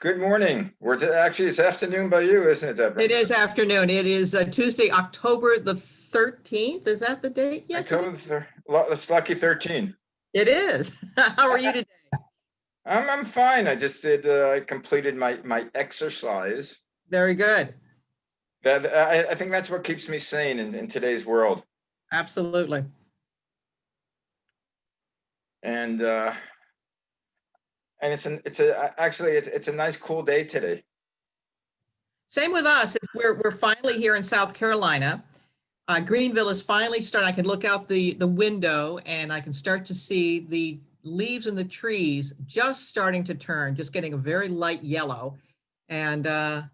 Good morning. Actually, it's afternoon by you, isn't it, Deborah? It is afternoon. It is Tuesday, October the 13th. Is that the date? Yes, It's lucky 13. it is. How are you today? I'm fine. I just did. I completed my exercise. Very good. I think that's what keeps me sane in today's world. Absolutely. And it's a nice cool day today. Same with us. We're finally here in South Carolina. Greenville is finally starting. I can look out the window and I can start to see the leaves in the trees just starting to turn, just getting a very light yellow. And the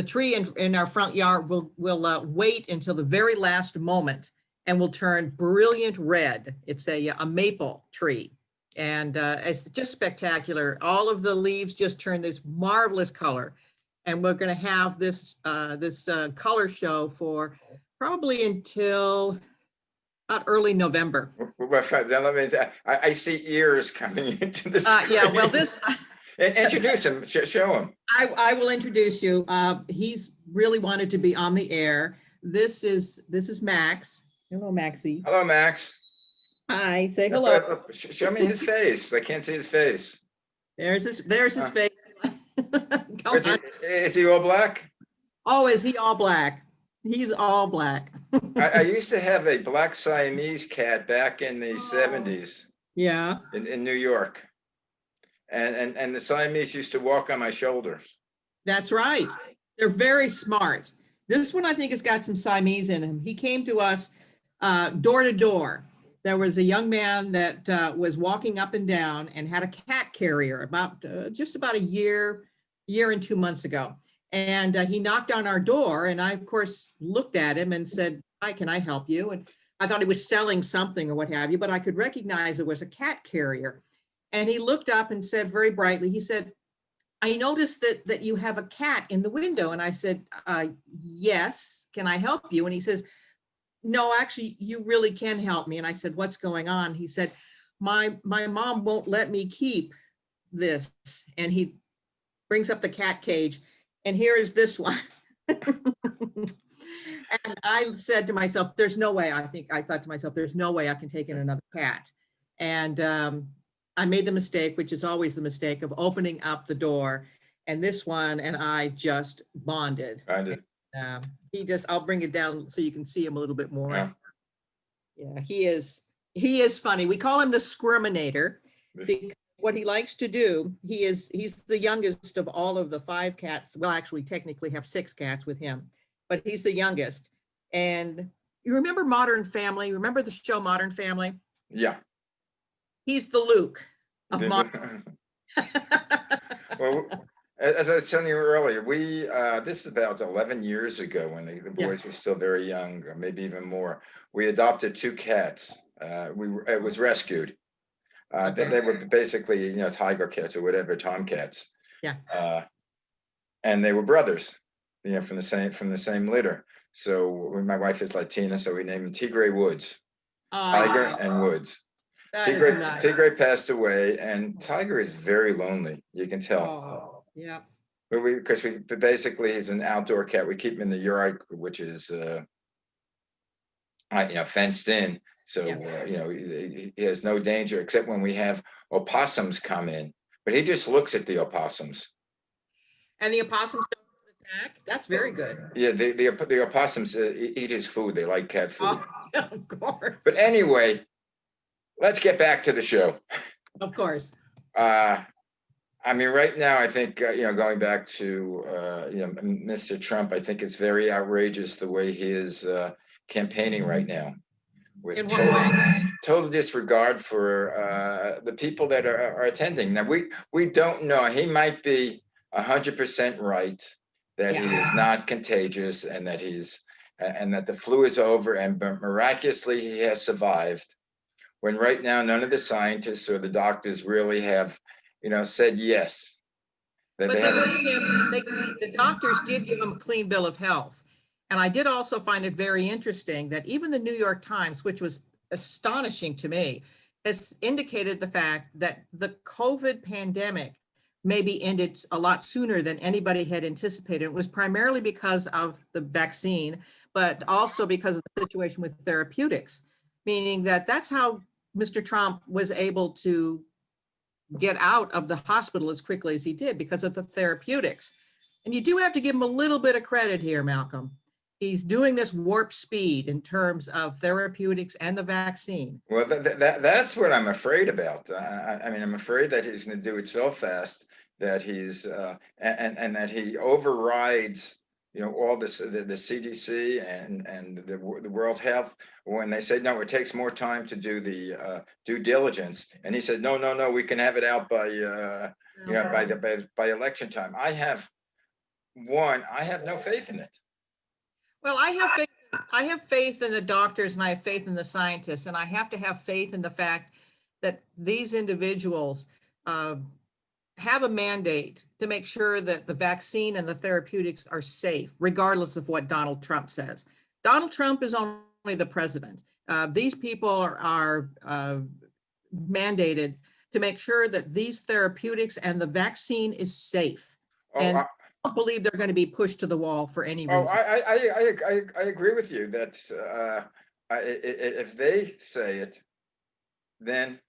tree in our front yard will wait until the very last moment and will turn brilliant red. It's a maple tree. And it's just spectacular. All of the leaves just turn this marvelous color. And we're going to have this color show for probably until about early November. I see ears coming into the screen. Yeah, well, this. Introduce him. Show him. I will introduce you. He's really wanted to be on the air. This is Max. Hello, Maxie. Hello, Max. Hi. Say hello. Show me his face. I can't see his face. There's his face. Is he all black? Oh, is he all black? He's all black. I used to have a black Siamese cat back in the 70s. Yeah. In New York. And the Siamese used to walk on my shoulders. That's right. They're very smart. This one, I think, has got some Siamese in him. He came to us door to door. There was a young man that was walking up and down and had a cat carrier just about a year and 2 months ago. And he knocked on our door, and I, of course, looked at him and said, "Hi, can I help you?" And I thought he was selling something or what have you, but I could recognize it was a cat carrier. And he looked up and said very brightly, he said, "I noticed that you have a cat in the window." And I said, "Yes, can I help you?" And he says, "No, actually, you really can help me." And I said, "What's going on?" He said, my mom won't let me keep this." And he brings up the cat cage, and here is this one. And I said to myself, there's no way, I thought to myself, there's no way I can take in another cat. And I made the mistake, which is always the mistake, of opening up the door. And this one and I just bonded. I'll bring it down so you can see him a little bit more. Yeah, he is funny. We call him the Squirminator because what he likes to do, he's the youngest of all of the 5 cats. Well, actually, technically have 6 cats with him, but he's the youngest. And you remember Modern Family? Remember the show Modern Family? Yeah. He's the Luke of Modern. Well, as I was telling you earlier, this is about 11 years ago when the boys were still very young, or maybe even more. We adopted 2 cats. It was rescued. Okay. They were basically, tiger cats or whatever, tomcats. Yeah. And they were brothers, from the same litter. So my wife is Latina, so we named them Tigre Woods. Tiger and Woods. Tigre passed away, and Tiger is very lonely. You can tell. Oh, yeah. Because basically he's an outdoor cat. We keep him in the yard, which is fenced in. So he has no danger except when we have opossums come in. But he just looks at the opossums. And the opossums don't attack? That's very good. Yeah, the opossums eat his food. They like cat food. Oh, yeah, of course. But anyway, let's get back to the show. Of course. Right now, I think, going back to, Mr. Trump, I think it's very outrageous the way he is campaigning right now. With total disregard for the people that are attending. Now, we don't know. He might be 100% right that he is not contagious and that the flu is over, and miraculously he has survived. When right now, none of the scientists or the doctors really have, said yes. But the doctors did give him a clean bill of health. And I did also find it very interesting that even the New York Times, which was astonishing to me, has indicated the fact that the COVID pandemic maybe ended a lot sooner than anybody had anticipated. It was primarily because of the vaccine, but also because of the situation with therapeutics, meaning that that's how Mr. Trump was able to get out of the hospital as quickly as he did, because of the therapeutics. And you do have to give him a little bit of credit here, Malcolm. He's doing this warp speed in terms of therapeutics and the vaccine. Well, that's what I'm afraid about. I mean, I'm afraid that he's going to do it so fast that he's and that he overrides, all this, the CDC and the World Health, when they say no, it takes more time to do the due diligence, and he said no, no, no, we can have it out by by election time. I have no faith in it. Well, I have faith in the doctors and I have faith in the scientists, and I have to have faith in the fact that these individuals have a mandate to make sure that the vaccine and the therapeutics are safe, regardless of what Donald Trump says. Donald Trump is only the president. These people are mandated to make sure that these therapeutics and the vaccine is safe. And I don't believe they're going to be pushed to the wall for any reason. I agree with you that if they say it, then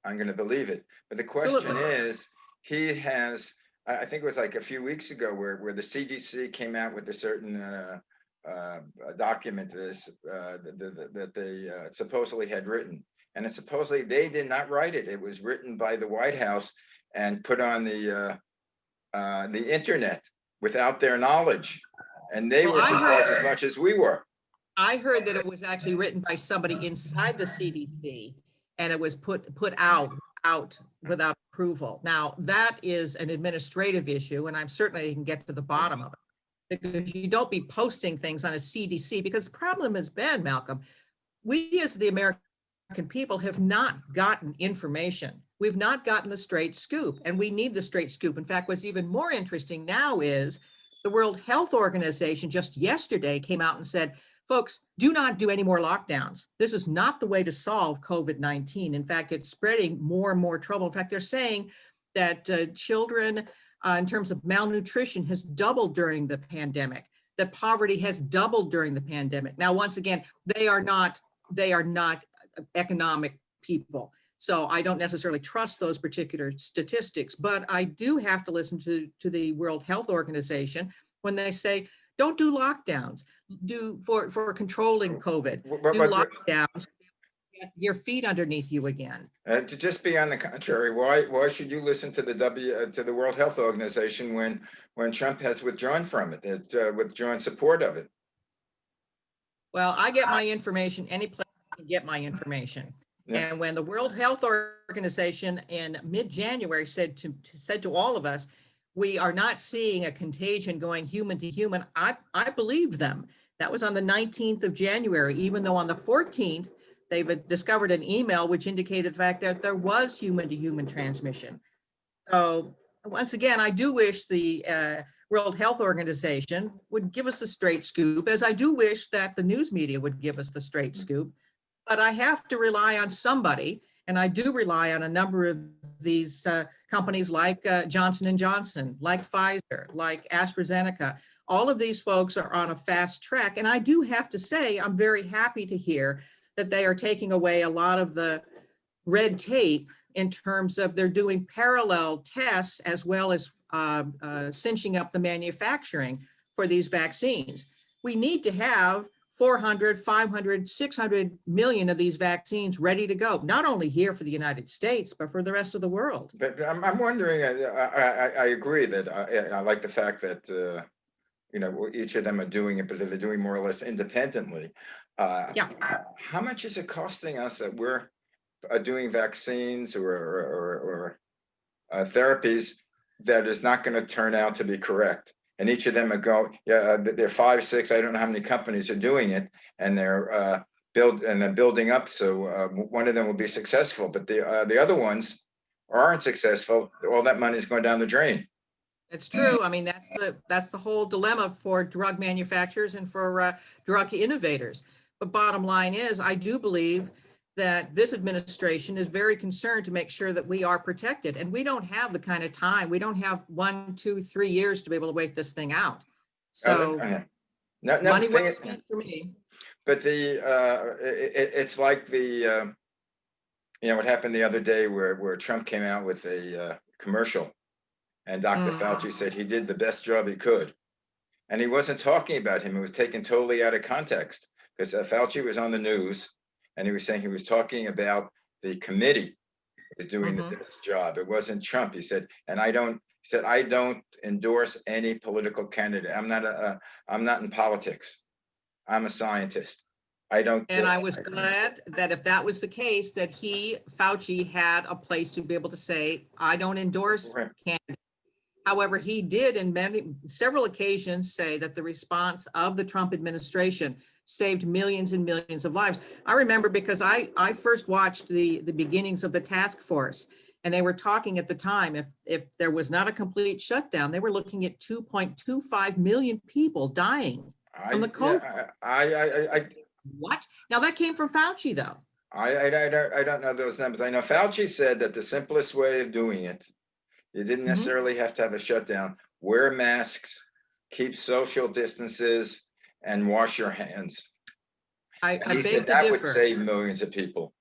I'm going to believe it. But the question is, he has, I think it was like a few weeks ago where the CDC came out with a certain document that they supposedly had written. And supposedly they did not write it. It was written by the White House and put on the internet without their knowledge. And they were surprised as much as we were. I heard that it was actually written by somebody inside the CDC, and it was put out without approval. Now, that is an administrative issue, and I'm certain they can get to the bottom of it, because you don't be posting things on a CDC, because the problem has been, Malcolm, we as the American people have not gotten information. We've not gotten the straight scoop, and we need the straight scoop. In fact, what's even more interesting now is the World Health Organization just yesterday came out and said, folks, do not do any more lockdowns. This is not the way to solve COVID-19. In fact, it's spreading more and more trouble. In fact, they're saying that children, in terms of malnutrition, has doubled during the pandemic, that poverty has doubled during the pandemic. Now, once again, they are not economic people. So I don't necessarily trust those particular statistics, but I do have to listen to the World Health Organization when they say, don't do lockdowns, for controlling COVID, do lockdowns, get your feet underneath you again. To just be on the contrary, why should you listen to the World Health Organization when Trump has withdrawn from it, withdrawn support of it? Well, I get my information any place I can get my information. Yeah. And when the World Health Organization in mid-January said to all of us, we are not seeing a contagion going human to human, I believe them. That was on the 19th of January, even though on the 14th, they've discovered an email which indicated the fact that there was human to human transmission. So once again, I do wish the World Health Organization would give us the straight scoop, as I do wish that the news media would give us the straight scoop. But I have to rely on somebody, and I do rely on a number of these companies like Johnson & Johnson, like Pfizer, like AstraZeneca. All of these folks are on a fast track. And I do have to say, I'm very happy to hear that they are taking away a lot of the red tape in terms of they're doing parallel tests as well as cinching up the manufacturing for these vaccines. We need to have 400, 500, 600 million of these vaccines ready to go, not only here for the United States, but for the rest of the world. But I'm wondering, I agree that I like the fact that, each of them are doing it, but they're doing more or less independently. Yeah. How much is it costing us that we're doing vaccines or therapies that is not going to turn out to be correct? And each of them they're 5, 6, I don't know how many companies are doing it, and they're building up. So one of them will be successful, but the other ones aren't successful. All that money is going down the drain. It's true. I mean, that's the whole dilemma for drug manufacturers and for drug innovators. But bottom line is, I do believe that this administration is very concerned to make sure that we are protected. And we don't have the kind of time. We don't have 1, 2, 3 years to be able to wait this thing out. So no, money well spent for me. But it's like what happened the other day where Trump came out with a commercial, and Dr. Fauci said he did the best job he could. And he wasn't talking about him. It was taken totally out of context, because Fauci was on the news and he was saying he was talking about the committee is doing the best job. It wasn't Trump. He said, I don't endorse any political candidate. I'm not in politics. I'm a scientist. I don't. And I was glad that if that was the case, that Fauci had a place to be able to say, I don't endorse candidates. However, he did in several occasions say that the response of the Trump administration saved millions and millions of lives. I remember because I first watched the beginnings of the task force, and they were talking at the time, if there was not a complete shutdown, they were looking at 2.25 million people dying from the COVID. What? Now that came from Fauci, though. I don't know those numbers. I know Fauci said that the simplest way of doing it, you didn't necessarily have to have a shutdown. Wear masks, keep social distances, and wash your hands. I beg to differ. That would save millions of people.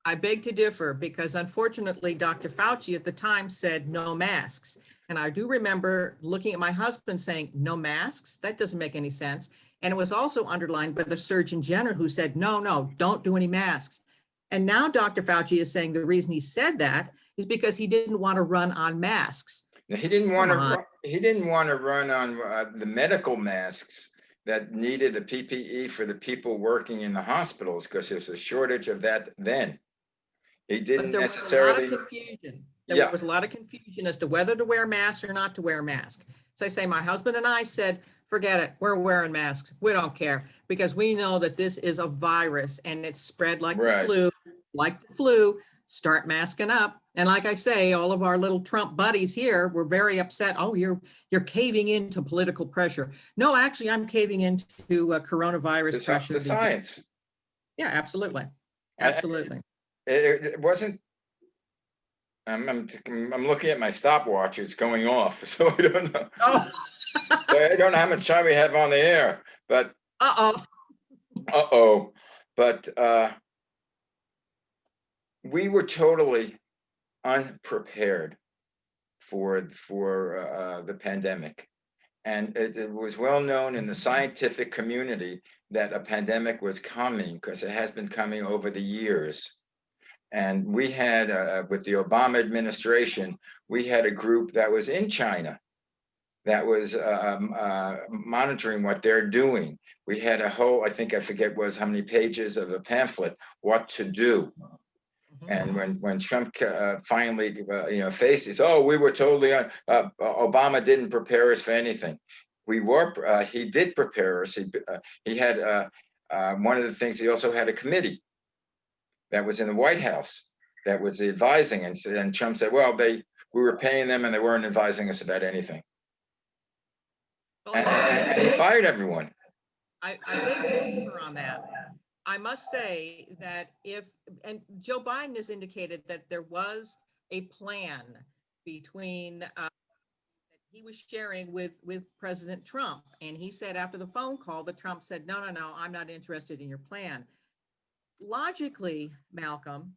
I beg to differ, because unfortunately, Dr. Fauci at the time said no masks. And I do remember looking at my husband saying, no masks? That doesn't make any sense. And it was also underlined by the Surgeon General, who said, no, don't do any masks. And now Dr. Fauci is saying the reason he said that is because he didn't want to run on masks. Now, he didn't want to run on the medical masks that needed the PPE for the people working in the hospitals, because there's a shortage of that then. He didn't necessarily. Was a lot of confusion. There was a lot of confusion as to whether to wear masks or not to wear a mask. So I say, my husband and I said, forget it. We're wearing masks. We don't care, because we know that this is a virus and it's spread like the flu. Start masking up. And like I say, all of our little Trump buddies here were very upset. Oh, you're caving into political pressure. No, actually, I'm caving into coronavirus pressure. The science. Yeah, absolutely. Absolutely. It wasn't. I'm looking at my stopwatch. It's going off, so I don't know. Oh. I don't know how much time we have on the air, but. But we were totally unprepared for the pandemic, and it was well known in the scientific community that a pandemic was coming, because it has been coming over the years. And we had, with the Obama administration, we had a group that was in China that was monitoring what they're doing. We had a whole, I forget how many pages of a pamphlet, what to do. And when Trump finally, faced it, we were totally, Obama didn't prepare us for anything. He did prepare us. He had, one of the things, he also had a committee that was in the White House that was advising, and Trump said, we were paying them and they weren't advising us about anything. And he fired everyone. I beg to differ on that. I must say that and Joe Biden has indicated that there was a plan between that he was sharing with President Trump. And he said after the phone call that Trump said, no, I'm not interested in your plan. Logically, Malcolm,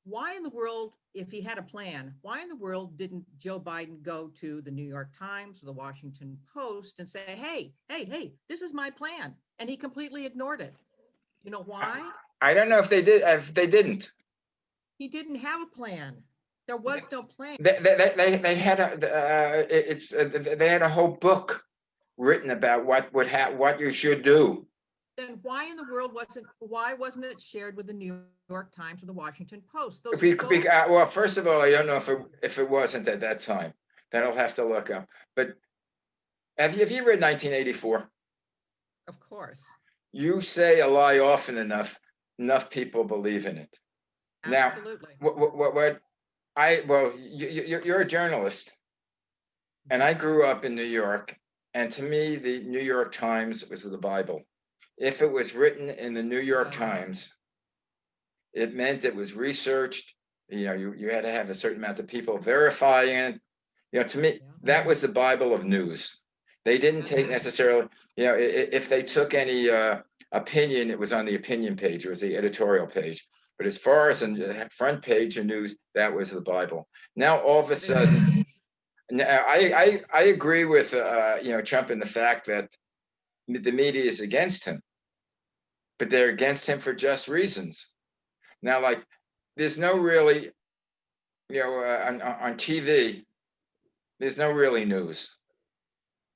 why in the world, if he had a plan, why in the world didn't Joe Biden go to the New York Times or the Washington Post and say, hey, this is my plan? And he completely ignored it. You know why? I don't know if they did. If they didn't, he didn't have a plan. There was no plan. They had they had a whole book written about what you should do. Then why in the world wasn't it shared with the New York Times or the Washington Post? Well, first of all, I don't know if it wasn't at that time. That I'll have to look up. But have you read 1984? Of course. You say a lie often enough people believe in it. Absolutely. Now, you're a journalist, and I grew up in New York, and to me, the New York Times was the Bible. If it was written in the New York Times, It meant it was researched. You had to have a certain amount of people verifying it. To me, that was the Bible of news. They didn't take necessarily, if they took any opinion, it was on the opinion page, it was the editorial page. But as far as the front page of news, that was the Bible. Now, all of a sudden, I agree with Trump in the fact that the media is against him, but they're against him for just reasons. Now, like, there's no really, on TV, there's no really news.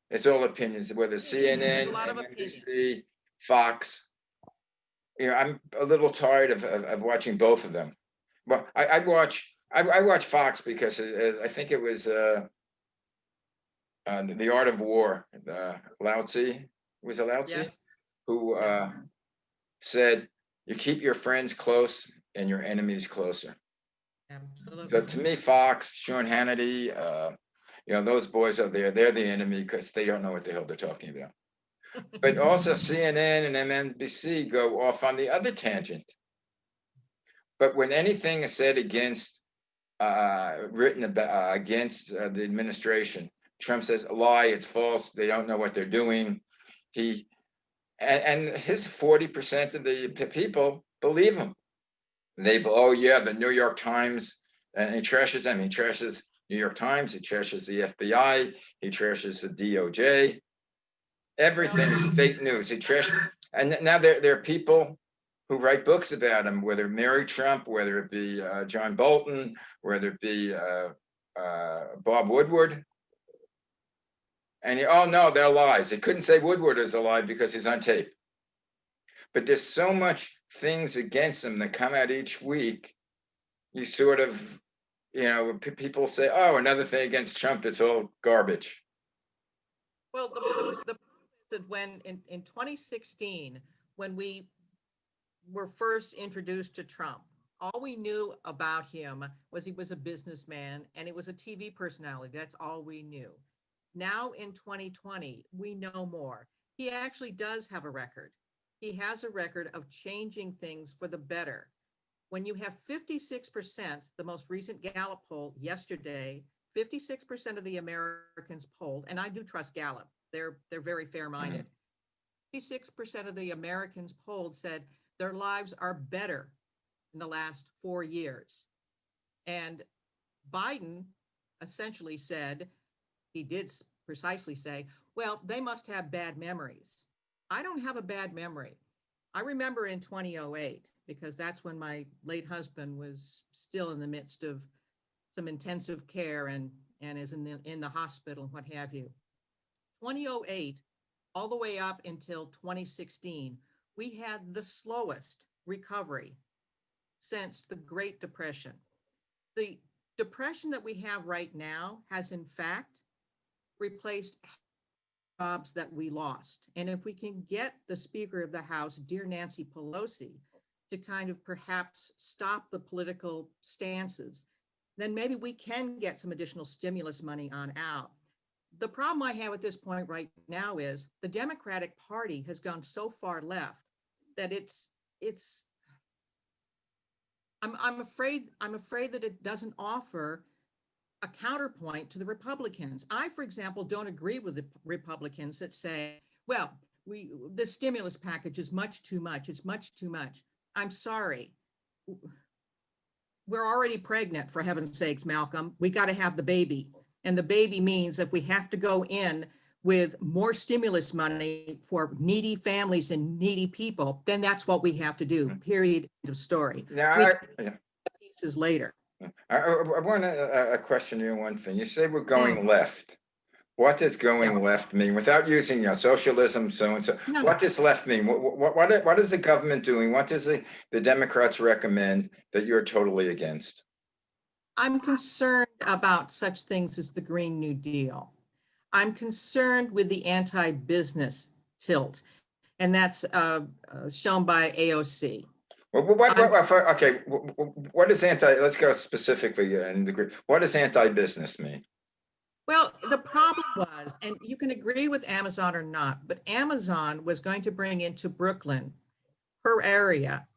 It's all opinions, whether CNN, MSNBC, Fox. I'm a little tired of watching both of them. But I watch Fox because I think it was The Art of War. Lao Tzu, was it Lao Tzu? Yes. Who said, "You keep your friends close and your enemies closer." Absolutely. So to me, Fox, Sean Hannity, those boys are there. They're the enemy because they don't know what the hell they're talking about. But also CNN and MSNBC go off on the other tangent. But when anything is said against, written about against the administration, Trump says, lie, it's false, they don't know what they're doing. And his 40% of the people believe him. Oh yeah, the New York Times, and he trashes them. He trashes New York Times, he trashes the FBI, he trashes the DOJ. Everything is fake news. He trashes, and now there are people who write books about him, whether Mary Trump, whether it be John Bolton, whether it be Bob Woodward. And oh no, they're lies. They couldn't say Woodward is a lie because he's on tape. But there's so much things against him that come out each week. You sort of, people say, oh, another thing against Trump, it's all garbage. Well, the problem is that when in 2016, when we were first introduced to Trump, all we knew about him was he was a businessman and it was a TV personality. That's all we knew. Now in 2020, we know more. He actually does have a record. He has a record of changing things for the better. When you have 56%, the most recent Gallup poll yesterday, 56% of the Americans polled, and I do trust Gallup. They're very fair-minded. 56% of the Americans polled said their lives are better in the last 4 years. And Biden essentially said, he did precisely say, well, they must have bad memories. I don't have a bad memory. I remember in 2008, because that's when my late husband was still in the midst of some intensive care and is in the hospital, what have you. 2008, all the way up until 2016, we had the slowest recovery since the Great Depression. The depression that we have right now has in fact replaced jobs that we lost. And if we can get the Speaker of the House, dear Nancy Pelosi, to kind of perhaps stop the political stances, then maybe we can get some additional stimulus money on out. The problem I have at this point right now is the Democratic Party has gone so far left that I'm afraid that it doesn't offer a counterpoint to the Republicans. I, for example, don't agree with the Republicans that say, well, the stimulus package is much too much. It's much too much. I'm sorry. We're already pregnant, for heaven's sakes, Malcolm. We got to have the baby. And the baby means if we have to go in with more stimulus money for needy families and needy people, then that's what we have to do, period, end of story. Now, pieces later. I want to question you on one thing. You say we're going left. What does going left mean? Without using socialism, so and so. No. What does left mean? What is the government doing? What does the Democrats recommend that you're totally against? I'm concerned about such things as the Green New Deal. I'm concerned with the anti-business tilt, and that's shown by AOC. Okay, what is let's go specifically in the group. What does anti-business mean? Well, the problem was, and you can agree with Amazon or not, but Amazon was going to bring into Brooklyn, her area,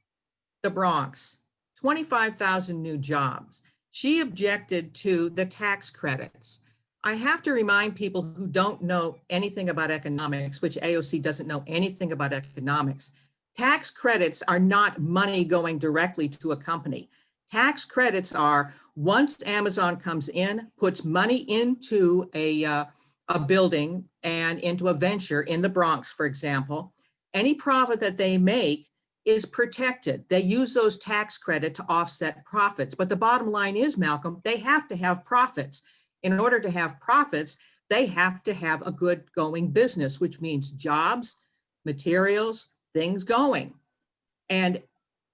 the Bronx, 25,000 new jobs. She objected to the tax credits. I have to remind people who don't know anything about economics, which AOC doesn't know anything about economics. Tax credits are not money going directly to a company. Tax credits are once Amazon comes in, puts money into a building and into a venture in the Bronx, for example, any profit that they make is protected. They use those tax credit to offset profits. But the bottom line is, Malcolm, they have to have profits. In order to have profits, they have to have a good going business, which means jobs, materials, things going. And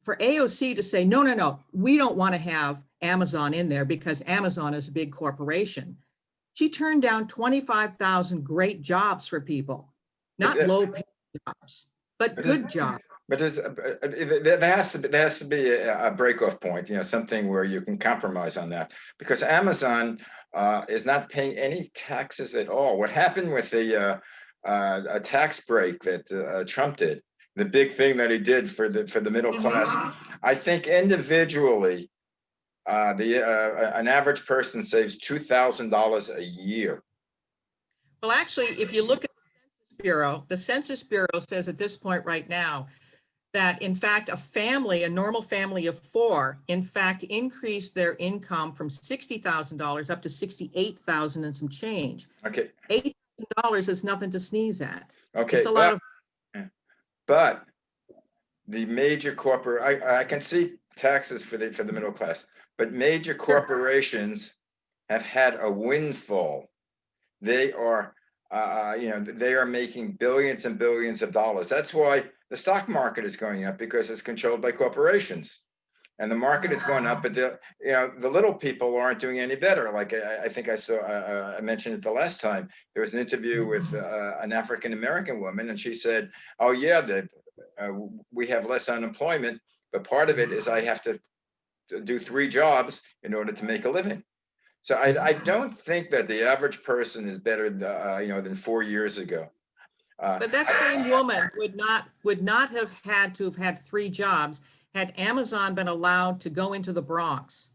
for AOC to say, no, no, no, we don't want to have Amazon in there because Amazon is a big corporation. She turned down 25,000 great jobs for people, not low paid jobs, but good jobs. But there has to be a break-off point, something where you can compromise on that, because Amazon is not paying any taxes at all. What happened with the a tax break that Trump did, the big thing that he did for the middle class, I think individually, an average person saves $2,000 a year. Well, actually, if you look at the Census Bureau says at this point right now that in fact a normal family of four, in fact increased their income from $60,000 up to $68,000 and some change. Okay. $8,000 is nothing to sneeze at. Okay, it's a lot of. But the major corporate, I can see taxes for the middle class, but major corporations have had a windfall. They are they are making billions and billions of dollars. That's why the stock market is going up, because it's controlled by corporations, and the market is going up. But the little people aren't doing any better. Like I think I saw, I mentioned it the last time. There was an interview with an African American woman, and she said, "Oh yeah, we have less unemployment, but part of it is I have to do 3 jobs in order to make a living." So I don't think that the average person is better, than 4 years ago. But that same woman would not have had 3 jobs had Amazon been allowed to go into the Bronx,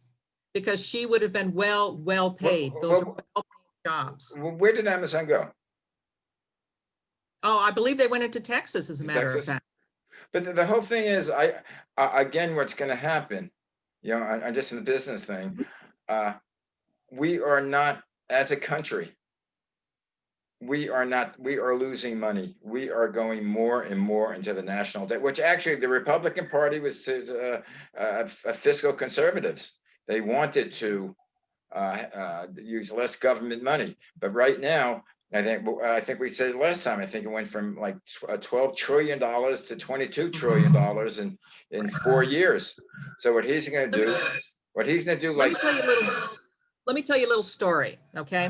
because she would have been well paid. Those are well-paid jobs. Where did Amazon go? Oh, I believe they went into Texas, as a matter of fact. But the whole thing is, again, what's going to happen, I'm just in the business thing. We are not, as a country, we are losing money. We are going more and more into the national debt, which actually the Republican Party was fiscal conservatives. They wanted to use less government money. But right now, I think we said last time, I think it went from like $12 trillion to $22 trillion in 4 years. So what he's going to do, let me tell you a little story, okay?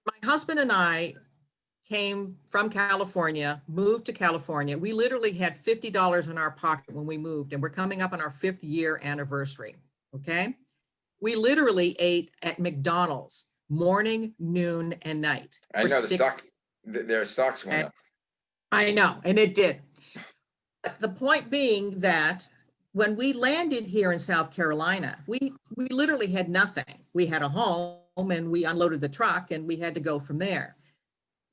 My husband and I came from California, moved to California. We literally had $50 in our pocket when we moved, and we're coming up on our 5th year anniversary, okay? We literally ate at McDonald's morning, noon, and night. I know their stocks went up. I know, and it did. The point being that when we landed here in South Carolina, we literally had nothing. We had a home and we unloaded the truck and we had to go from there.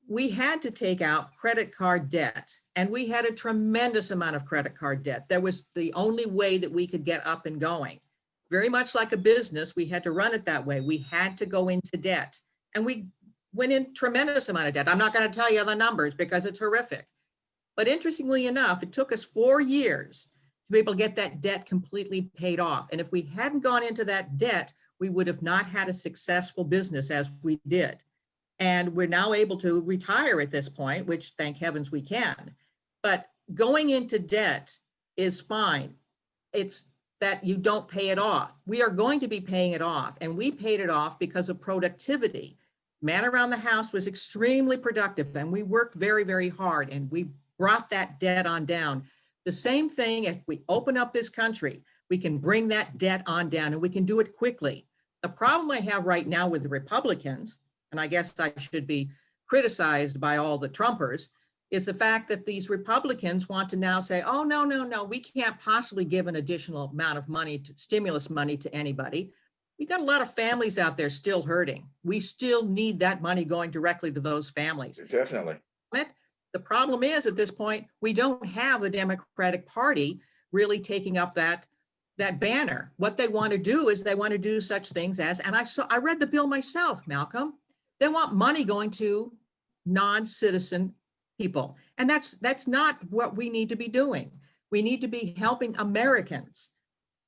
We had to take out credit card debt, and we had a tremendous amount of credit card debt. That was the only way that we could get up and going. Very much like a business, we had to run it that way. We had to go into debt, and we went in tremendous amount of debt. I'm not going to tell you the numbers because it's horrific. But interestingly enough, it took us 4 years to be able to get that debt completely paid off. And if we hadn't gone into that debt, we would have not had a successful business as we did. And we're now able to retire at this point, which thank heavens we can. But going into debt is fine. It's that you don't pay it off. We are going to be paying it off. And we paid it off because of productivity. Man around the house was extremely productive, and we worked very, very hard, and we brought that debt on down. The same thing, if we open up this country, we can bring that debt on down, and we can do it quickly. The problem I have right now with the Republicans, and I guess I should be criticized by all the Trumpers, is the fact that these Republicans want to now say, oh, no, no, no, we can't possibly give an additional amount of money, to stimulus money to anybody. We got a lot of families out there still hurting. We still need that money going directly to those families. Definitely. The problem is at this point, we don't have the Democratic Party really taking up that banner. What they want to do is they want to do such things as, and I read the bill myself, Malcolm. They want money going to non-citizen people. And that's not what we need to be doing. We need to be helping Americans.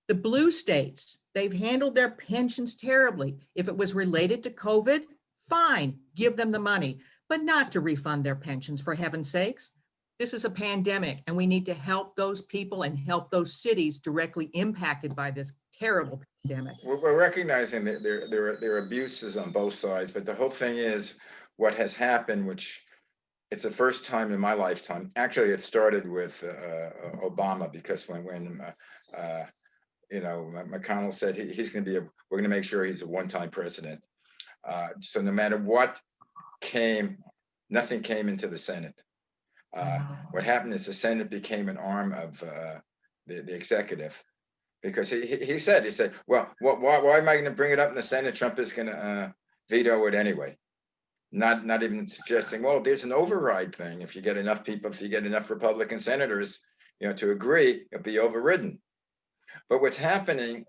The blue states, they've handled their pensions terribly. If it was related to COVID, fine, give them the money, but not to refund their pensions, for heaven's sakes. This is a pandemic, and we need to help those people and help those cities directly impacted by this terrible pandemic. We're recognizing that there are abuses on both sides, but the whole thing is what has happened, which it's the first time in my lifetime. Actually, it started with Obama, because when McConnell said he's going to be we're going to make sure he's a one-time president. So no matter what came, nothing came into the Senate. What happened is the Senate became an arm of the executive, because he said, well, why am I going to bring it up in the Senate? Trump is going to veto it anyway. Not even suggesting, well, there's an override thing. If you get enough people, if you get enough Republican senators, to agree, it'll be overridden. But what's happening,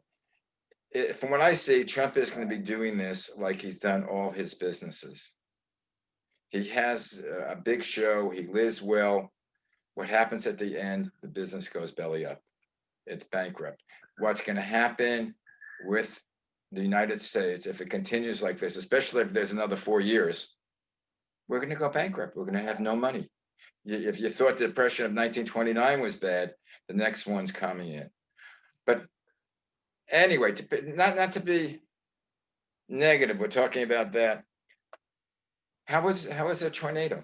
from what I see, Trump is going to be doing this like he's done all his businesses. He has a big show. He lives well. What happens at the end? The business goes belly up. It's bankrupt. What's going to happen with the United States if it continues like this, especially if there's another 4 years? We're going to go bankrupt. We're going to have no money. If you thought the Depression of 1929 was bad, the next one's coming in. But anyway, not to be negative, we're talking about that. How was the tornado?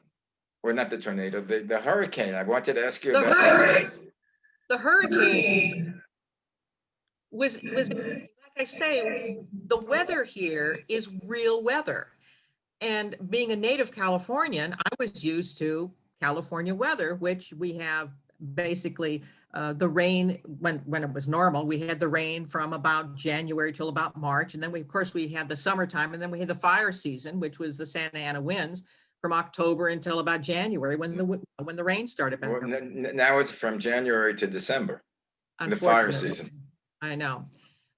Or not the tornado, the hurricane? I wanted to ask you about that. The hurricane was, like I say, the weather here is real weather. And being a native Californian, I was used to California weather, which we have basically the rain when it was normal. We had the rain from about January till about March. And then of course, we had the summertime, and then we had the fire season, which was the Santa Ana winds from October until about January when the rain started back. Well, now it's from January to December, the fire season. I know.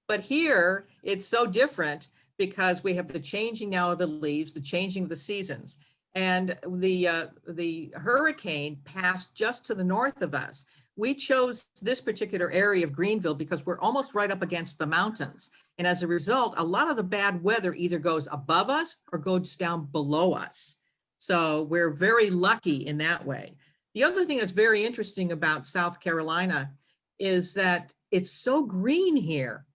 But here it's so different because we have the changing now of the leaves, the changing of the seasons. And the hurricane passed just to the north of us. We chose this particular area of Greenville because we're almost right up against the mountains. And as a result, a lot of the bad weather either goes above us or goes down below us. So we're very lucky in that way. The other thing that's very interesting about South Carolina is that it's so green here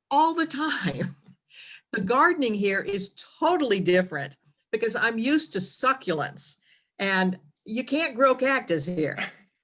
all the time. The gardening here is totally different because I'm used to succulents, and you can't grow cactus here.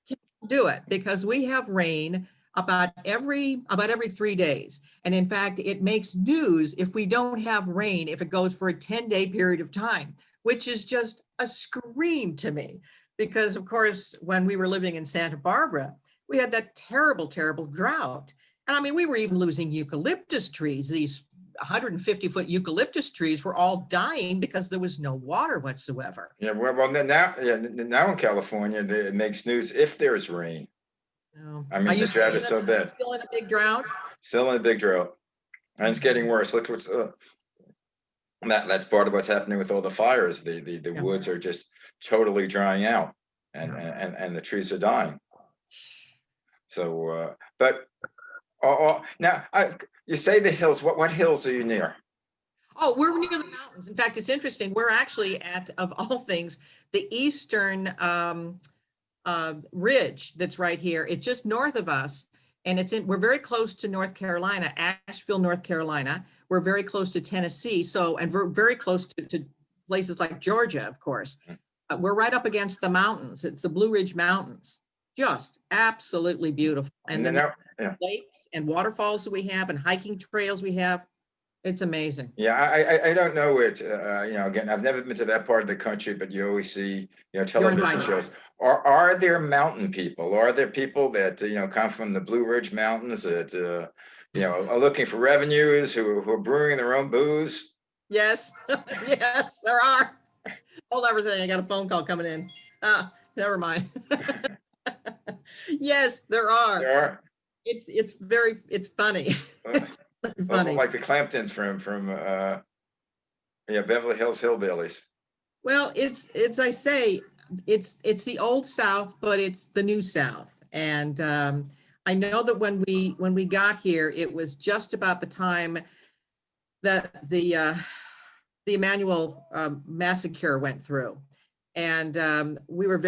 Can't do it because we have rain about every 3 days. And in fact, it makes news if we don't have rain, if it goes for a 10-day period of time, which is just a scream to me. Because of course, when we were living in Santa Barbara, we had that terrible, terrible drought. And I mean, we were even losing eucalyptus trees. These 150-foot eucalyptus trees were all dying because there was no water whatsoever. Yeah, well, now in California, it makes news if there's rain. No. I mean, the drought is so bad. Still in a big drought? Still in a big drought. And it's getting worse. Look what's that's part of what's happening with all the fires. The woods are just totally drying out, and the trees are dying. So, but now you say the hills. What hills are you near? Oh, we're near the mountains. In fact, it's interesting. We're actually at, of all things, the eastern ridge that's right here. It's just north of us, and we're very close to North Carolina, Asheville, North Carolina. We're very close to Tennessee. And we're very close to places like Georgia, of course. We're right up against the mountains. It's the Blue Ridge Mountains. Just absolutely beautiful. And then lakes and waterfalls that we have and hiking trails we have. It's amazing. Yeah, I don't know it. Again, I've never been to that part of the country, but you always see, You're television invited. shows. Are there mountain people? Are there people that, come from the Blue Ridge Mountains that, are looking for revenues, who are brewing their own booze? Yes, yes, there are. Hold on for a second. I got a phone call coming in. Never mind. Yes, there are. There are. It's funny. It's funny. Like the Clamptons from Beverly Hills Hillbillies. Well, it's I say, it's the old South, but it's the new South. And I know that when we got here, it was just about the time that the Emmanuel massacre went through. And we were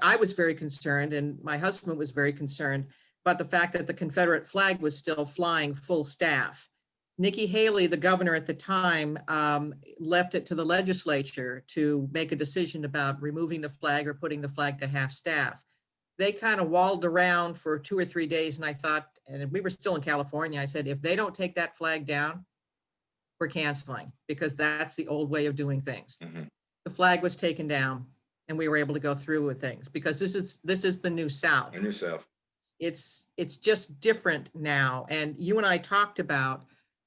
I was very concerned, and my husband was very concerned about the fact that the Confederate flag was still flying full staff. Nikki Haley, the governor at the time, left it to the legislature to make a decision about removing the flag or putting the flag to half staff. They kind of walled around for 2 or 3 days, and I thought, and we were still in California, I said, if they don't take that flag down, we're canceling, because that's the old way of doing things. Mhm. The flag was taken down, and we were able to go through with things, because this is the new South. The new South. It's just different now. And you and I talked about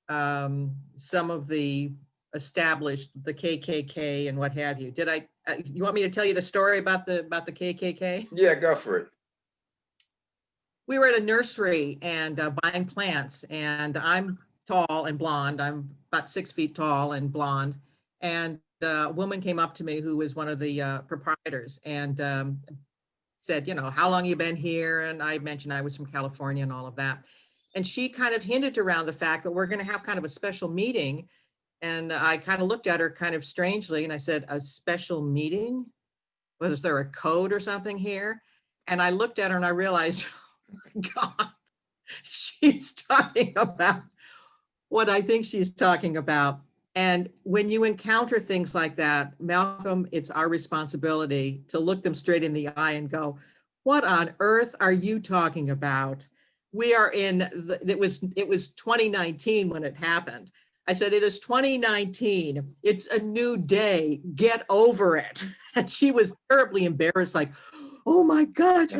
some of the established, the KKK and what have you. You want me to tell you the story about the KKK? Yeah, go for it. We were at a nursery and buying plants, and I'm tall and blonde. I'm about 6 feet tall and blonde. And a woman came up to me who was one of the proprietors and said, how long you been here? And I mentioned I was from California and all of that. And she kind of hinted around the fact that we're going to have kind of a special meeting. And I kind of looked at her kind of strangely, and I said, a special meeting? Was there a code or something here? And I looked at her and I realized, God, she's talking about what I think she's talking about. And when you encounter things like that, Malcolm, it's our responsibility to look them straight in the eye and go, what on earth are you talking about? We are it was 2019 when it happened. I said, it is 2019. It's a new day. Get over it. And she was terribly embarrassed, like, oh my God.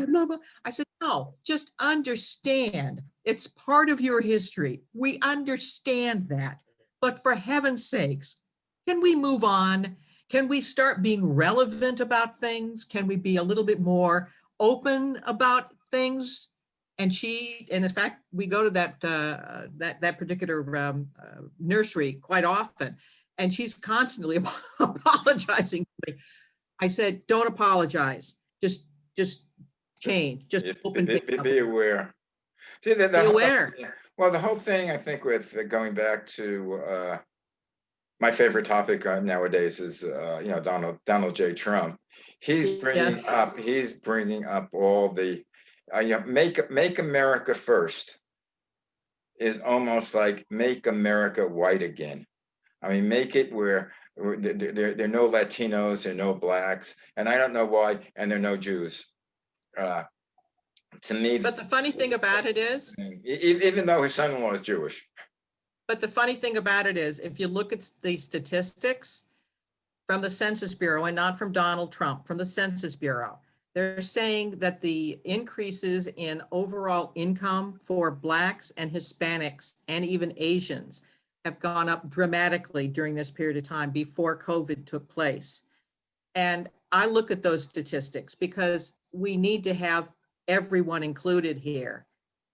I said, no, just understand. It's part of your history. We understand that. But for heaven's sakes, can we move on? Can we start being relevant about things? Can we be a little bit more open about things? And in fact, we go to that particular nursery quite often, and she's constantly apologizing to me. I said, don't apologize. Just change. Just open. Be aware. See that. Be aware. Well, the whole thing, I think, with going back to my favorite topic nowadays is, Donald J. Trump. He's bringing up all the, make America first is almost like make America white again. I mean, make it where there are no Latinos, there are no blacks, and I don't know why, and there are no Jews. To me, but the funny thing about it is, even though his son-in-law is Jewish. But the funny thing about it is, if you look at the statistics from the Census Bureau, and not from Donald Trump, from the Census Bureau, they're saying that the increases in overall income for Blacks and Hispanics and even Asians have gone up dramatically during this period of time before COVID took place. And I look at those statistics because we need to have everyone included here.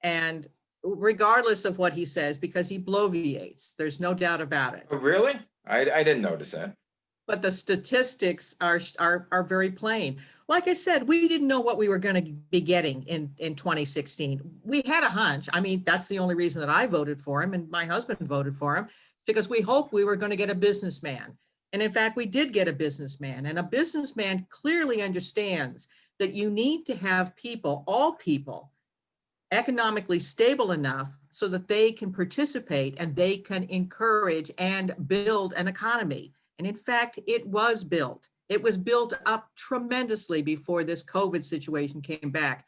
And regardless of what he says, because he bloviates, there's no doubt about it. Oh, really? I didn't notice that. But the statistics are very plain. Like I said, we didn't know what we were going to be getting in 2016. We had a hunch. I mean, that's the only reason that I voted for him, and my husband voted for him, because we hoped we were going to get a businessman. And in fact, we did get a businessman, and a businessman clearly understands that you need to have people, all people, economically stable enough so that they can participate and they can encourage and build an economy. And in fact, it was built. It was built up tremendously before this COVID situation came back.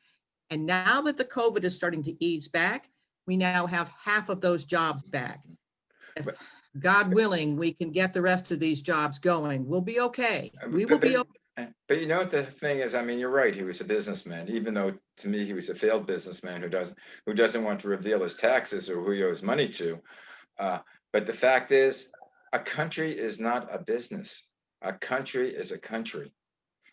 And now that the COVID is starting to ease back, we now have half of those jobs back. God willing, we can get the rest of these jobs going. We'll be okay. We will be okay. But you know what the thing is? I mean, you're right. He was a businessman, even though to me he was a failed businessman who doesn't want to reveal his taxes or who he owes money to. Uh, but the fact is, a country is not a business. A country is a country.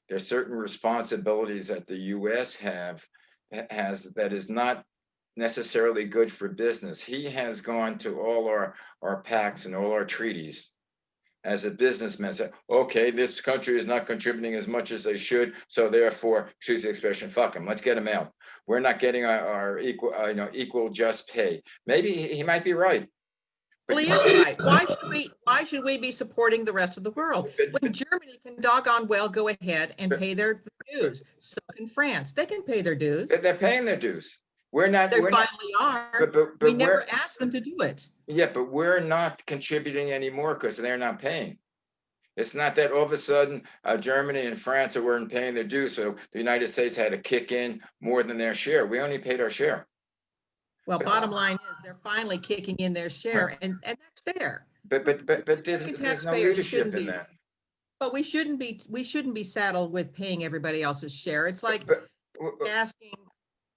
There's certain responsibilities that the U.S. has that is not necessarily good for business. He has gone to all our pacts and all our treaties as a businessman, said, okay, this country is not contributing as much as they should, so therefore, excuse the expression, fuck them, let's get them out. We're not getting our equal, equal just pay. Maybe he might be right. Well, he is right. Why should we be supporting the rest of the world? When Germany can doggone well go ahead and pay their dues, so can France. They can pay their dues. They're paying their dues. We're not. They finally are. But we never asked them to do it. Yeah, but we're not contributing anymore because they're not paying. It's not that all of a sudden Germany and France weren't paying their dues, so the United States had to kick in more than their share. We only paid our share. Well, bottom line is they're finally kicking in their share, and that's fair. But there's no leadership in that. But we shouldn't be saddled with paying everybody else's share. It's like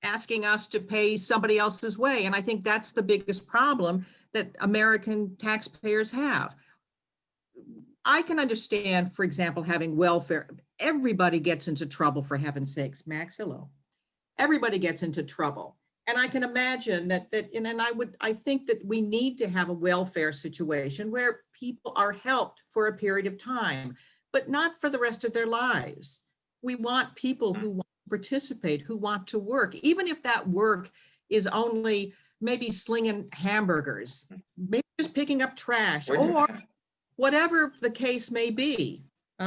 asking us to pay somebody else's way. And I think that's the biggest problem that American taxpayers have. I can understand, for example, having welfare. Everybody gets into trouble, for heaven's sakes. Max, hello. Everybody gets into trouble. And I can imagine that I think that we need to have a welfare situation where people are helped for a period of time, but not for the rest of their lives. We want people who want to participate, who want to work, even if that work is only maybe slinging hamburgers, maybe just picking up trash, or whatever the case may be,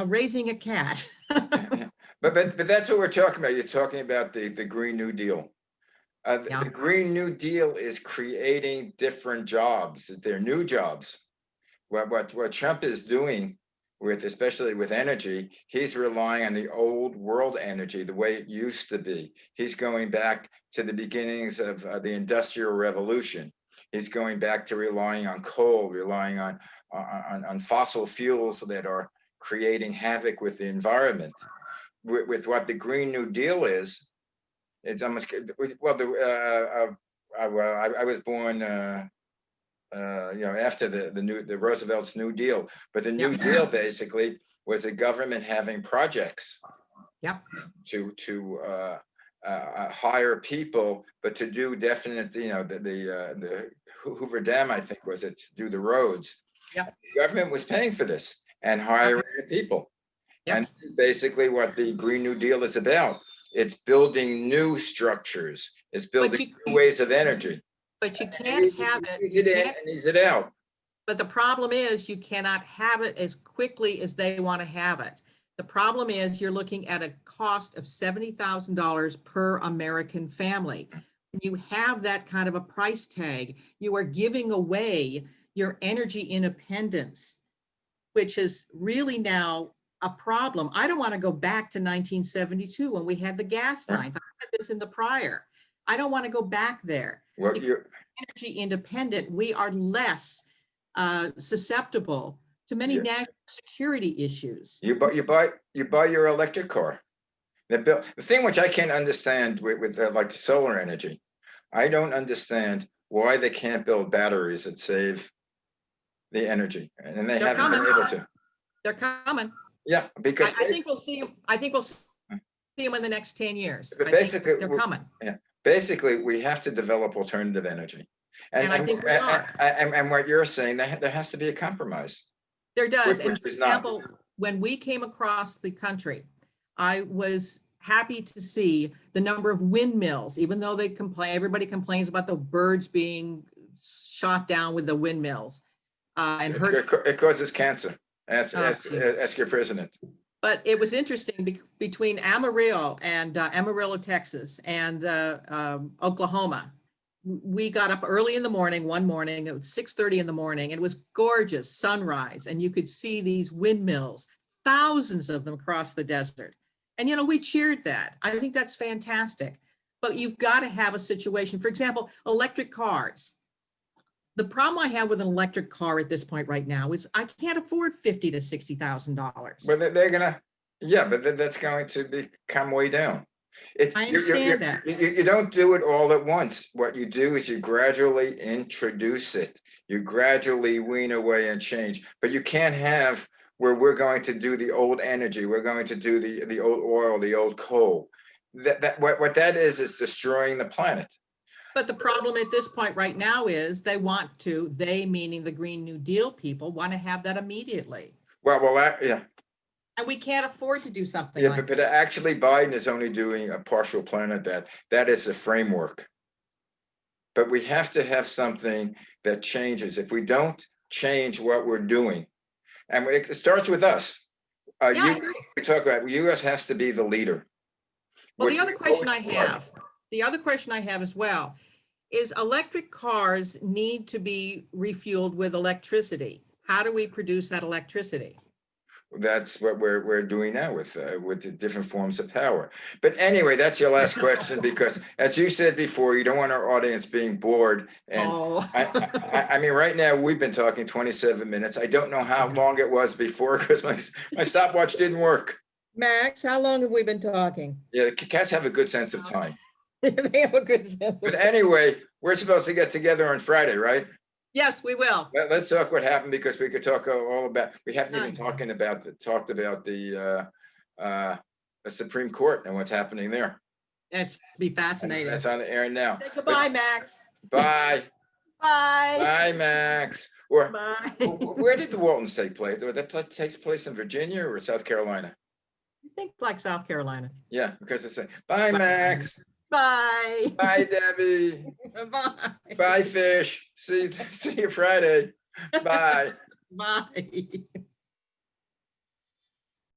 raising a cat. but that's what we're talking about. You're talking about the Green New Deal. The Green New Deal is creating different jobs. They're new jobs. What Trump is doing especially with energy, he's relying on the old world energy, the way it used to be. He's going back to the beginnings of the Industrial Revolution. He's going back to relying on coal, relying on fossil fuels that are creating havoc with the environment. With what the Green New Deal is, it's almost I was born after the Roosevelt's New Deal, but the New Deal basically was the government having projects to hire people, but to do definite, the Hoover Dam, I think was it, to do the roads. The government was paying for this and hiring people. And basically what the Green New Deal is about. It's building new structures. It's building new ways of energy. But you can't have it. Ease it in and ease it out. But the problem is you cannot have it as quickly as they want to have it. The problem is you're looking at a cost of $70,000 per American family. When you have that kind of a price tag, you are giving away your energy independence, which is really now a problem. I don't want to go back to 1972 when we had the gas lines. I had this in the prior. I don't want to go back there. Well, energy independent, we are less susceptible to many national security issues. You buy your electric car. The thing which I can't understand with like solar energy, I don't understand why they can't build batteries that save the energy, and they haven't been able to. They're coming. Yeah, because I think we'll see them. I think we'll see them in the next 10 years. But basically, they're coming. Yeah, basically, we have to develop alternative energy, and I think we are. And what you're saying, there has to be a compromise. There does. And for example, when we came across the country, I was happy to see the number of windmills, even though everybody complains about the birds being shot down with the windmills. It causes cancer. Ask your president. But it was interesting between Amarillo, Texas, and Oklahoma. We got up early in the morning, one morning, it was 6:30 in the morning, and it was gorgeous sunrise, and you could see these windmills, thousands of them across the desert. And, we cheered that. I think that's fantastic. But you've got to have a situation, for example, electric cars. The problem I have with an electric car at this point right now is I can't afford $50,000 to $60,000. But they're gonna, yeah, but that's going to become way down. I understand that. You don't do it all at once. What you do is you gradually introduce it. You gradually wean away and change. But you can't have where we're going to do the old energy, we're going to do the old oil, the old coal. What that is destroying the planet. But the problem at this point right now is they meaning the Green New Deal people, want to have that immediately. Yeah. And we can't afford to do something Yeah, like but actually Biden is only doing a partial plan of that. That is a framework. But we have to have something that changes. If we don't change what we're doing, and it starts with us. Yeah, I agree. We talk about U.S. has to be the leader. Well, the other question I have as well is electric cars need to be refueled with electricity. How do we produce that electricity? That's what we're doing now with the different forms of power. But anyway, that's your last question, because as you said before, you don't want our audience being bored. And I mean, right now we've been talking 27 minutes. I don't know how long it was before because my stopwatch didn't work. Max, how long have we been talking? Yeah, cats have a good sense of time. They have a good sense. But anyway, we're supposed to get together on Friday, right? Yes, we will. Let's talk what happened, because we could talk all about. We haven't even talked about the Supreme Court and what's happening there. That'd be fascinating. That's on the air now. Say goodbye, Max. Bye. Bye. Bye, Max. Or Bye. where did the Waltons take place? Or that takes place in Virginia or South Carolina? I think like South Carolina. Yeah, because it's bye, Max. Bye. Bye, Debbie. Bye. Bye, Fish. See you Friday. Bye. Bye.